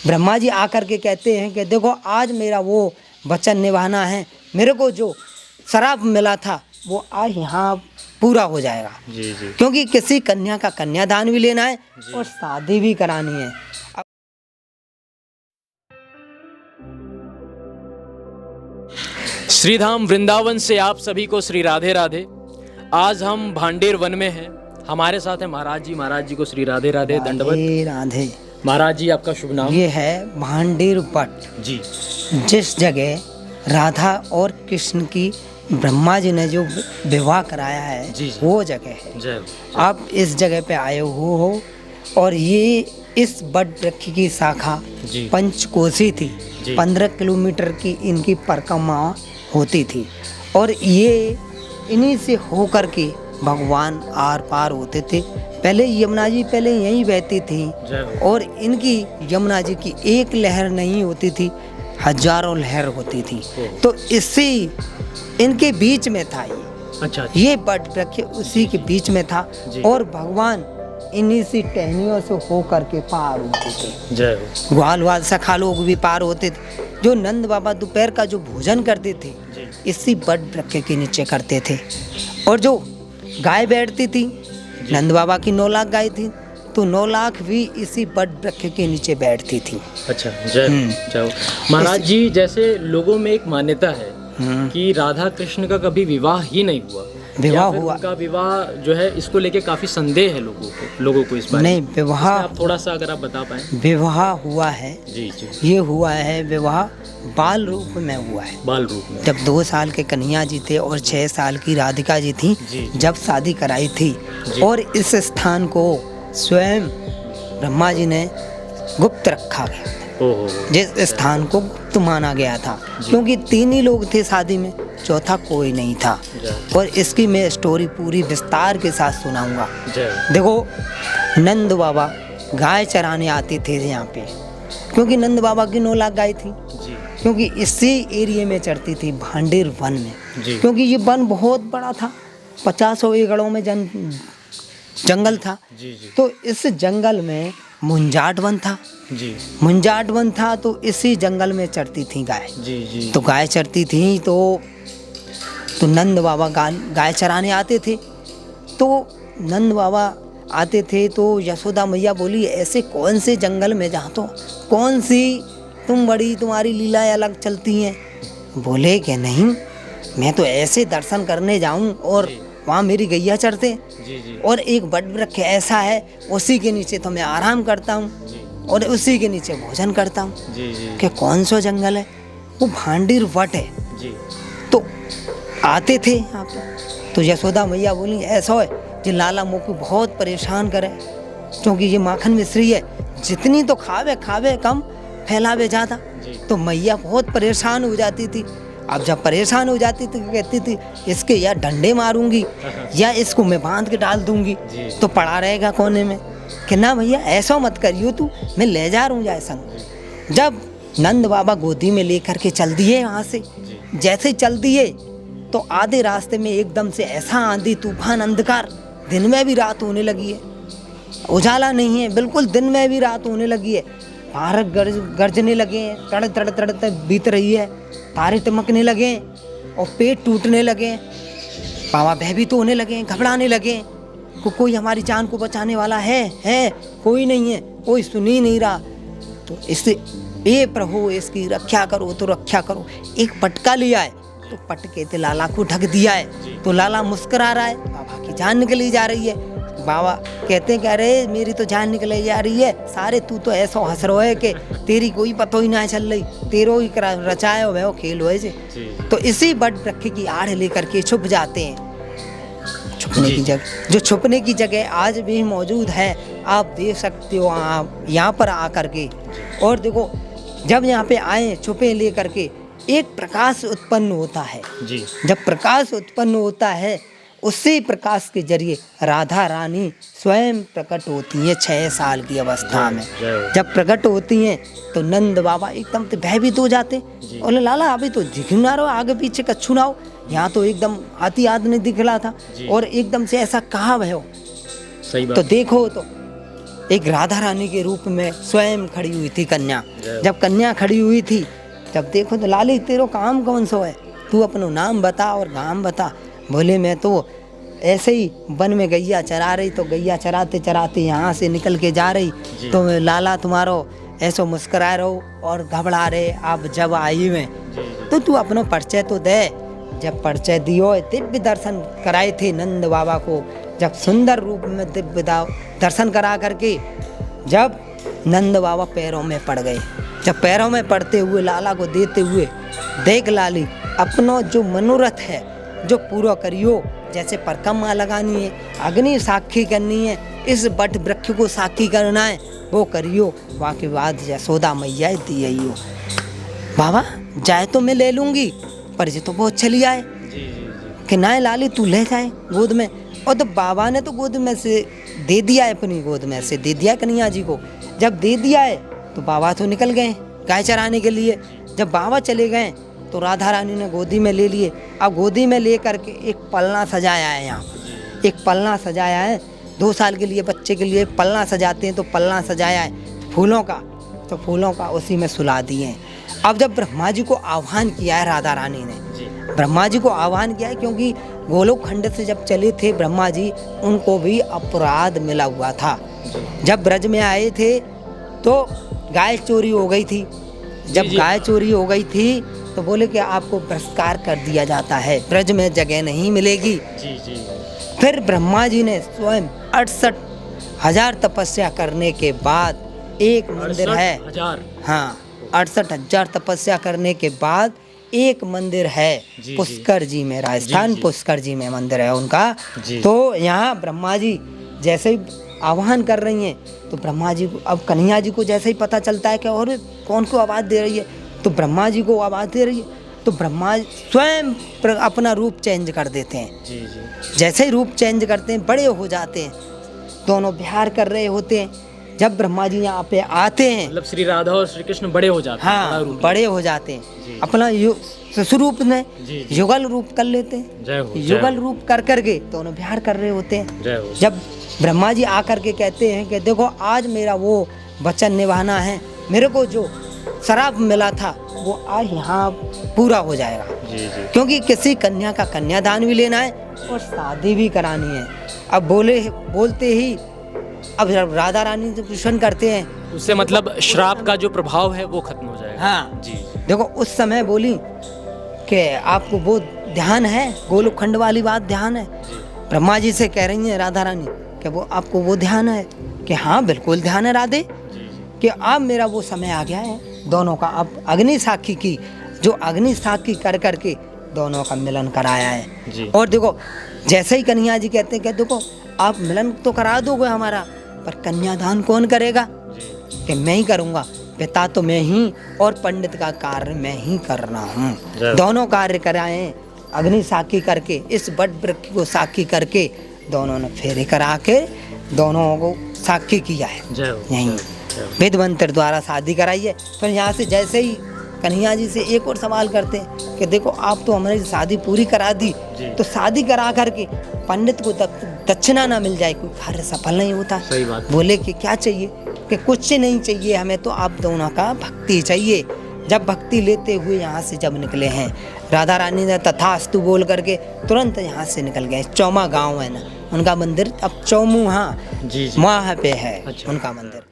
ब्रह्मा जी आकर के कहते हैं कि देखो आज मेरा वो वचन निभाना है, मेरे को जो श्राप मिला था वो आज यहाँ पूरा हो जाएगा। जी जी। क्योंकि किसी कन्या का कन्यादान भी लेना है और शादी भी करानी है। श्रीधाम वृंदावन से आप सभी को श्री राधे राधे। आज हम भांडेर वन में हैं, हमारे साथ है महाराज जी। महाराज जी को श्री राधे राधे, दंडवत। राधे राधे। महाराज जी आपका शुभ नाम? ये है भांडेर वट जी। जिस जगह राधा और कृष्ण की ब्रह्मा जी ने जो विवाह कराया है जी, जी। वो जगह है। जय। आप इस जगह पे आए हो और ये इस बट वृक्ष की शाखा जी। पंचकोशी थी। जी। 15 किलोमीटर की इनकी परिक्रमा होती थी और ये इन्हीं से होकर के भगवान आर पार होते थे। पहले यमुना जी पहले यहीं बहती थी और इनकी यमुना जी की एक लहर नहीं होती थी, हजारों लहर होती थी। तो इससे इनके बीच में था ये। अच्छा। ये बट वृक्ष उसी के बीच में था और भगवान इन्हीं सी टहनियों से होकर के पार होते थे। जय। ग्वाल वाल सखा लोग भी पार होते थे। जो नंद बाबा दोपहर का जो भोजन करते थे इसी बट वृक्ष के नीचे करते थे। और जो गाय बैठती थी, नंद बाबा की 9 लाख गाय थी, तो 9 लाख भी इसी बट वृक्ष के नीचे बैठती थी। अच्छा। जय। जय। महाराज जी, जैसे लोगों में एक मान्यता है कि राधा कृष्ण का कभी विवाह ही नहीं हुआ। विवाह हुआ, उनका विवाह जो है इसको लेके काफी संदेह है लोगों को इस बारे में। नहीं, विवाह आप थोड़ा सा अगर आप बता पाएं। विवाह हुआ है। जी जी। ये हुआ है विवाह बाल रूप में हुआ है। बाल रूप में जब 2 साल के कन्हैया जी थे और 6 साल की राधिका जी थी, जब शादी कराई थी और इस स्थान को स्वयं ब्रह्मा जी ने गुप्त रखा गया। जिस स्थान को गुप्त माना गया था क्योंकि 3 ही लोग थे शादी में, चौथा कोई नहीं था। और इसकी मैं स्टोरी पूरी विस्तार के साथ सुनाऊंगा। देखो, नंद बाबा गाय चराने आते थे यहाँ पे क्योंकि नंद बाबा की 9 लाख गाय थी। क्योंकि इसी एरिया में चढ़ती थी भांडेर वन में। क्योंकि ये वन बहुत बड़ा था, 50 एकड़ों में जंगल था। तो इस जंगल में मुंजाट वन था। मुंजाट वन था तो इसी जंगल में चढ़ती थी गाय। तो गाय चरती थी तो नंद बाबा गाय चराने आते थे। तो नंद बाबा आते थे तो यशोदा मैया बोली, ऐसे कौन से जंगल में जा तो कौन सी तुम्हारी लीलाएं अलग चलती हैं। बोले कि नहीं, मैं तो ऐसे दर्शन करने जाऊं और वहाँ मेरी गैया चरते और एक बट वृक्ष ऐसा है उसी के नीचे तो मैं आराम करता हूँ और उसी के नीचे भोजन करता हूँ। कि कौन सा जंगल है? वो भांडेर वट है। तो आते थे यहाँ पे। तो यशोदा मैया बोली, ऐसा है जो लाला मुख बहुत परेशान करे क्योंकि ये माखन मिश्री है, जितनी तो खावे कम, फैलावे ज़्यादा। तो मैया बहुत परेशान हो जाती थी। अब जब परेशान हो जाती थी कहती थी, इसके या डंडे मारूंगी या इसको मैं बांध के डाल दूंगी तो पड़ा रहेगा कोने में। कि ना भैया ऐसा मत करियो तू, मैं ले जा रहा हूँ जाए संग। जब नंद बाबा गोदी में लेकर के चल दिए वहाँ से, जैसे चल दिए तो आधे रास्ते में एकदम से ऐसा आंधी तूफान अंधकार, दिन में भी रात होने लगी है, उजाला नहीं है, बिल्कुल दिन में भी रात होने लगी है। पारक गरजने लगे हैं, तड़ बीत रही है, तारे चमकने लगे और पेट टूटने लगे। बाबा भयभीत होने लगे, घबराने लगे। कोई हमारी जान को बचाने वाला है? कोई नहीं है, कोई सुन ही नहीं रहा। तो इससे ए प्रभु इसकी रक्षा करो तो रक्षा करो। एक पटका लिया है तो पटके से लाला को ढक दिया है। तो लाला मुस्कुरा रहा है, बाबा की जान निकली जा रही है। बाबा कहते हैं कि अरे मेरी तो जान निकली जा रही है, सारे तू तो ऐसा हंस रहा है कि तेरी कोई पतो ही ना चल रही, तेरो ही रचाए हो वो खेल हो। तो इसी बट वृक्ष की आड़ लेकर के छुप जाते हैं। छुपने की जगह, जो छुपने की जगह आज भी मौजूद है, आप देख सकते हो आप यहाँ पर आकर के। और देखो, जब यहाँ पे आए छुपे लेकर के, एक प्रकाश उत्पन्न होता है। जब प्रकाश उत्पन्न होता है, उसी प्रकाश के जरिए राधा रानी स्वयं प्रकट होती हैं 6 साल की अवस्था में। जब प्रकट होती हैं तो नंद बाबा एकदम से भयभीत हो जाते और लाला अभी तो दिख ना रहो, आगे पीछे कच्छू ना हो। यहाँ तो एकदम हाथी आदमी दिख रहा था और एकदम से ऐसा कहा भयो। सही बात। तो देखो तो एक राधा रानी के रूप में स्वयं खड़ी हुई थी कन्या। जब कन्या खड़ी हुई थी, जब देखो तो लाली तेरो काम कौन सो है, तू अपनो नाम बता और नाम बता। बोले मैं तो ऐसे ही वन में गैया चरा रही, तो गैया चराते चराते यहाँ से निकल के जा रही, तो लाला तुम्हारो ऐसो मुस्कुरा रहो और घबरा रहे, आप जब आई में तो तू अपनो परिचय तो दे। जब परिचय दियो, दिव्य दर्शन कराए थे नंद बाबा को, जब सुंदर रूप में दिव्य दर्शन करा करके जब नंद बाबा पैरों में पड़ गए, जब पैरों में पड़ते हुए लाला को देते हुए, देख लाली अपनो जो मनोरथ है जो पूरा करियो, जैसे परकमा लगानी है, अग्नि साक्षी करनी है, इस बट वृक्ष को साक्षी करना है, वो करियो। वाके बाद यशोदा मैया दियो, बाबा जाए तो मैं ले लूँगी, पर ये तो बहुत चली आए कि ना लाली तू ले जाए गोद में। और तो बाबा ने तो गोद में से दे दिया है, अपनी गोद में से दे दिया कन्हैया जी को। जब दे दिया है तो बाबा तो निकल गए गाय चराने के लिए। जब बाबा चले गए तो राधा रानी ने गोदी में ले लिए। अब गोदी में ले करके एक पलना सजाया है, यहाँ एक पलना सजाया है, 2 साल के लिए बच्चे के लिए पलना सजाते हैं, तो पलना सजाया है फूलों का, तो फूलों का उसी में सुला दिए हैं। अब जब ब्रह्मा जी को आह्वान किया है राधा रानी ने, ब्रह्मा जी को आह्वान किया है, क्योंकि गोलोक खंड से जब चले थे ब्रह्मा जी, उनको भी अपराध मिला हुआ था। जब ब्रज में आए थे तो गाय चोरी हो गई थी। जब गाय चोरी हो गई थी तो बोले कि आपको बहिष्कार कर दिया जाता है, ब्रज में जगह नहीं मिलेगी। फिर ब्रह्मा जी ने स्वयं 68,000 तपस्या करने के बाद एक मंदिर है, हाँ 68,000 तपस्या करने के बाद एक मंदिर है पुष्कर जी में, राजस्थान पुष्कर जी में मंदिर है उनका। तो यहाँ ब्रह्मा जी जैसे ही आह्वान कर रही हैं, तो ब्रह्मा जी को, अब कन्हैया जी को जैसे ही पता चलता है कि और कौन को आवाज़ दे रही है, तो ब्रह्मा जी को आवाज़ दे रही है, तो ब्रह्मा स्वयं अपना रूप चेंज कर देते हैं। जैसे ही रूप चेंज करते हैं, बड़े हो जाते हैं, दोनों विहार कर रहे होते हैं। जब ब्रह्मा जी यहाँ पे आते हैं, मतलब श्री राधा और श्री कृष्ण बड़े हो जाते हैं, हाँ बड़े हो जाते हैं, अपना स्वरूप में युगल रूप कर लेते हैं। युगल रूप कर करके दोनों विहार कर रहे होते हैं। जब ब्रह्मा जी आकर के कहते हैं कि देखो आज मेरा वो वचन निभाना है, मेरे को जो शराब मिला था वो आज यहाँ पूरा हो जाएगा, क्योंकि किसी कन्या का कन्यादान भी लेना है और शादी भी करानी है। अब बोलते ही अब राधा रानी तो प्रसन्न करते हैं, उससे मतलब श्राप का जो प्रभाव है वो खत्म हो जाएगा। हाँ देखो उस समय बोली कि आपको वो ध्यान है, गोलोक खंड वाली बात ध्यान है। ब्रह्मा जी से कह रही हैं राधा रानी कि वो आपको वो ध्यान है, कि हाँ बिल्कुल ध्यान है राधे, कि अब मेरा वो समय आ गया है दोनों का। अब अग्नि साक्षी की, जो अग्नि साक्षी कर करके दोनों का मिलन कराया है। और देखो जैसे ही कन्हैया जी कहते हैं कि देखो आप मिलन तो करा दोगे हमारा, पर कन्यादान कौन करेगा, कि मैं ही करूँगा, पिता तो मैं ही और पंडित का कार्य मैं ही कर रहा हूँ। दोनों कार्य कराए अग्नि साक्षी करके, इस बट वृक्ष को साक्षी करके दोनों ने फेरे करा के दोनों को साक्षी किया है। यहीं वेद मंत्र द्वारा शादी कराई है। फिर यहाँ से जैसे ही कन्हैया जी से एक और सवाल करते हैं कि देखो आप तो हमारी शादी पूरी करा दी, तो शादी करा करके पंडित को दक्षिणा ना मिल जाए, कोई कार्य सफल नहीं होता। सही बात। बोले कि क्या चाहिए, कि कुछ नहीं चाहिए हमें, तो आप दोनों का भक्ति चाहिए। जब भक्ति लेते हुए यहाँ से जब निकले हैं, राधा रानी ने तथास्तु बोल करके तुरंत यहाँ से निकल गए। चौमा गांव है ना उनका मंदिर, अब चौमुहा वहाँ पे है उनका मंदिर।